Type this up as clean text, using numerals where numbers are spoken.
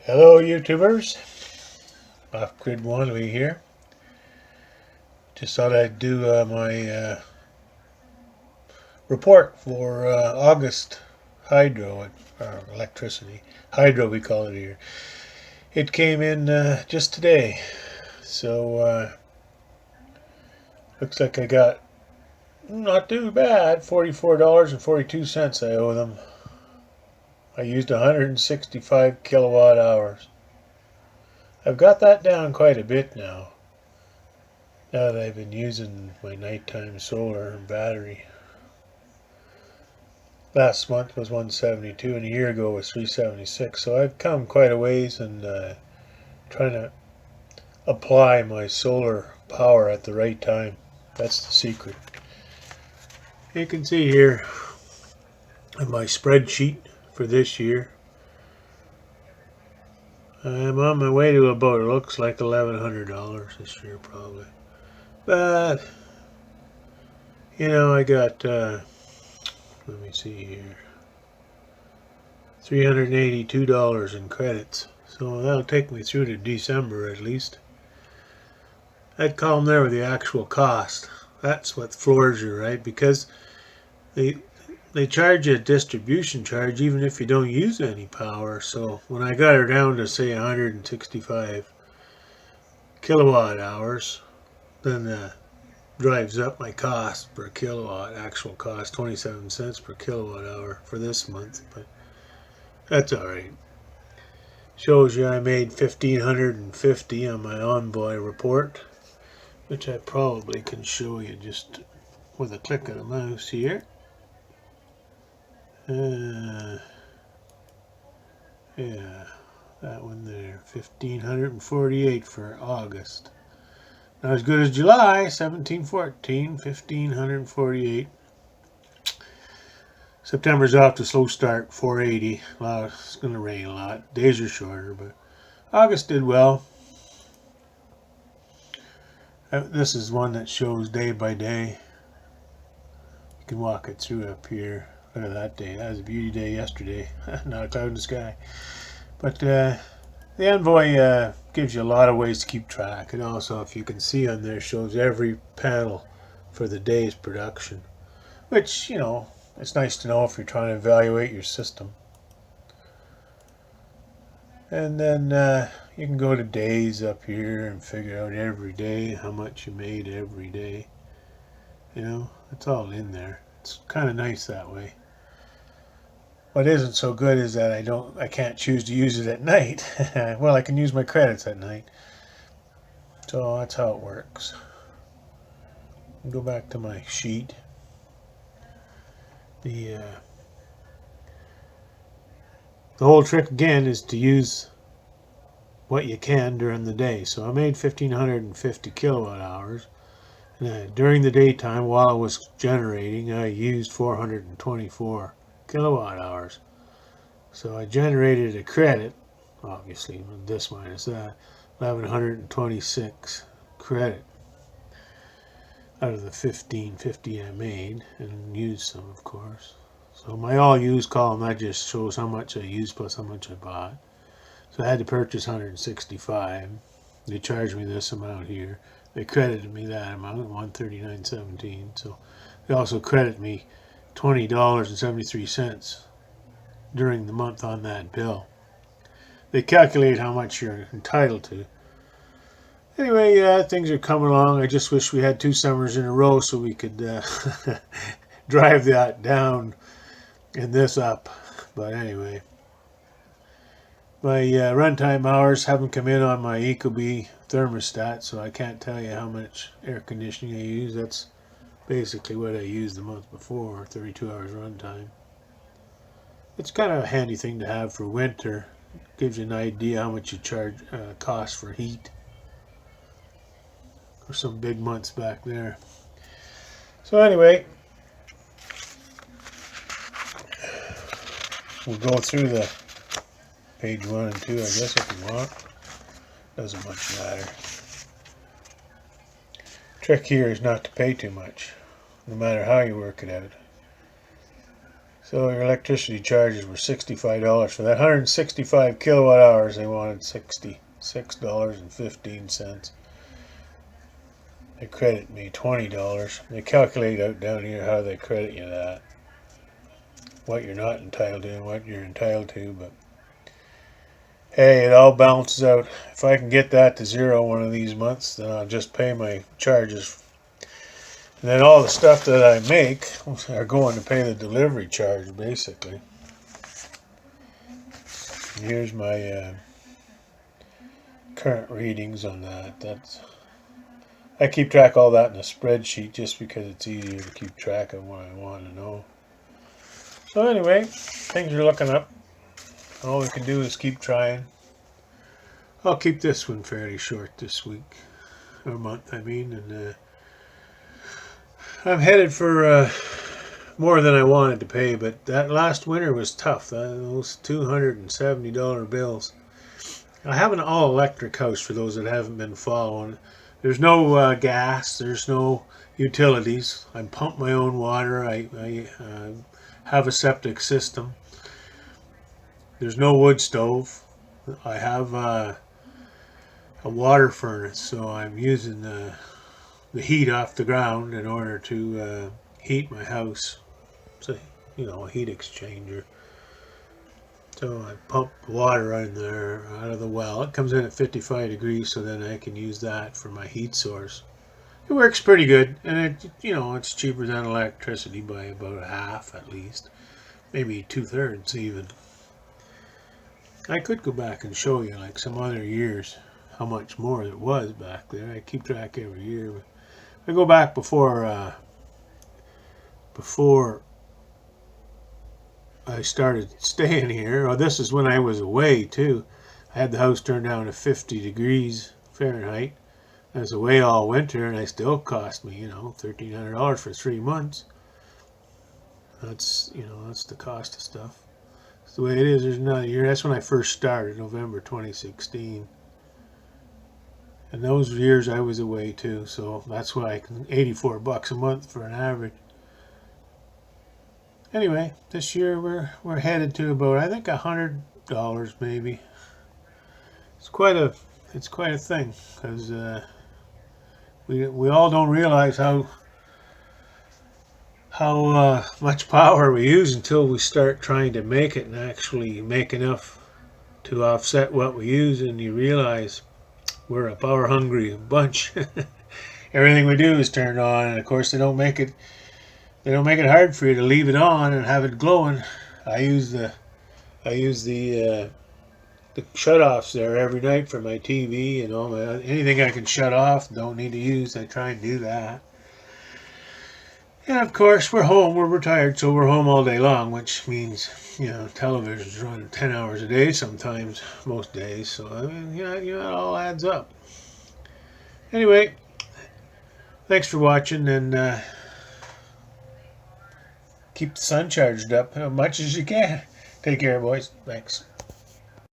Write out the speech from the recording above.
Hello YouTubers, Off-Grid Wannabe here. Just thought I'd do my report for August hydro, electricity. Hydro we call it here. It came in just today, so looks like I got not too bad, $44.42 I owe them. I used 165 kilowatt hours. I've got that down quite a bit now that I've been using my nighttime solar and battery. Last month was 172 and a year ago was 376, so I've come quite a ways and trying to apply my solar power at the right time. That's the secret. You can see here in my spreadsheet for this year, I'm on my way to about, it looks like $1,100 this year probably. But, you know, I got, let me see here, $382 in credits. So that'll take me through to December at least. That column there with the actual cost, that's what floors you, right? Because they charge you a distribution charge even if you don't use any power. So when I got her down to say 165 kilowatt hours, then that drives up my cost per kilowatt, actual cost 27 cents per kilowatt hour for this month, but that's alright. Shows you I made 1,550 on my Envoy report, which I probably can show you just with a click of the mouse here. Yeah, that one there, 1,548 for August. Not as good as July, 1,714, 1,548. September's off to a slow start, 480. It's going to rain a lot. Days are shorter, but August did well. This is one that shows day by day. You can walk it through up here. Look at that day. That was a beauty day yesterday. Not a cloud in the sky. But the Envoy gives you a lot of ways to keep track. And also, if you can see on there, shows every panel for the day's production. Which, you know, it's nice to know if you're trying to evaluate your system. And then you can go to days up here and figure out every day how much you made every day. You know, it's all in there. It's kind of nice that way. What isn't so good is that I can't choose to use it at night. Well, I can use my credits at night. So that's how it works. Go back to my sheet. The whole trick again is to use what you can during the day. So I made 1,550 kilowatt hours. And during the daytime, while I was generating, I used 424 kilowatt hours. So I generated a credit, obviously, this minus that, 1,126 credit out of the 1,550 I made, and used some, of course. So my all used column, that just shows how much I used plus how much I bought. So I had to purchase 165. They charged me this amount here. They credited me that amount, 139.17. So they also credited me $20.73 during the month on that bill. They calculate how much you're entitled to. Anyway, things are coming along. I just wish we had 2 summers in a row so we could drive that down and this up. But anyway, my runtime hours haven't come in on my Ecobee thermostat, so I can't tell you how much air conditioning I use. That's basically what I used the month before, 32 hours runtime. It's kind of a handy thing to have for winter. It gives you an idea how much you charge cost for heat. For some big months back there. So anyway, we'll go through the page 1 and 2, I guess, if you want. Doesn't much matter. Trick here is not to pay too much, no matter how you work it out. So your electricity charges were $65 for that 165 kilowatt hours. They wanted $66.15. They credit me $20. They calculate out down here how they credit you that, what you're not entitled to and what you're entitled to. But hey, it all balances out. If I can get that to zero one of these months, then I'll just pay my charges. And then all the stuff that I make are going to pay the delivery charge, basically. And here's my current readings on that. I keep track of all that in a spreadsheet just because it's easier to keep track of what I want to know. So anyway, things are looking up. All we can do is keep trying. I'll keep this one fairly short this week, or month, I mean, and I'm headed for more than I wanted to pay, but that last winter was tough. Those $270 bills. I have an all-electric house for those that haven't been following. There's no gas. There's no utilities. I pump my own water. I have a septic system. There's no wood stove. I have a water furnace, so I'm using the heat off the ground in order to heat my house. So, a heat exchanger. So I pump water in there out of the well. It comes in at 55 degrees, so then I can use that for my heat source. It works pretty good, and it's cheaper than electricity by about half at least, maybe 2/3 even. I could go back and show you like some other years how much more it was back there. I keep track every year. But I go back before I started staying here. Oh, this is when I was away too. I had the house turned down to 50 degrees Fahrenheit. I was away all winter, and I still cost me, $1,300 for 3 months. That's the cost of stuff. It's the way it is. There's another year. That's when I first started, November 2016. And those years I was away too, so that's why $84 a month for an average. Anyway, this year we're headed to about, I think, $100 maybe. It's quite a thing, because we all don't realize how much power we use until we start trying to make it and actually make enough to offset what we use, and you realize we're a power hungry bunch. Everything we do is turned on, and of course they don't make it hard for you to leave it on and have it glowing. I use the shut-offs there every night for my TV and all anything I can shut off, don't need to use, I try and do that. And of course we're home, we're retired, so we're home all day long, which means, television's running 10 hours a day sometimes, most days, so I mean, it all adds up. Anyway, thanks for watching, and keep the sun charged up as much as you can. Take care, boys. Thanks.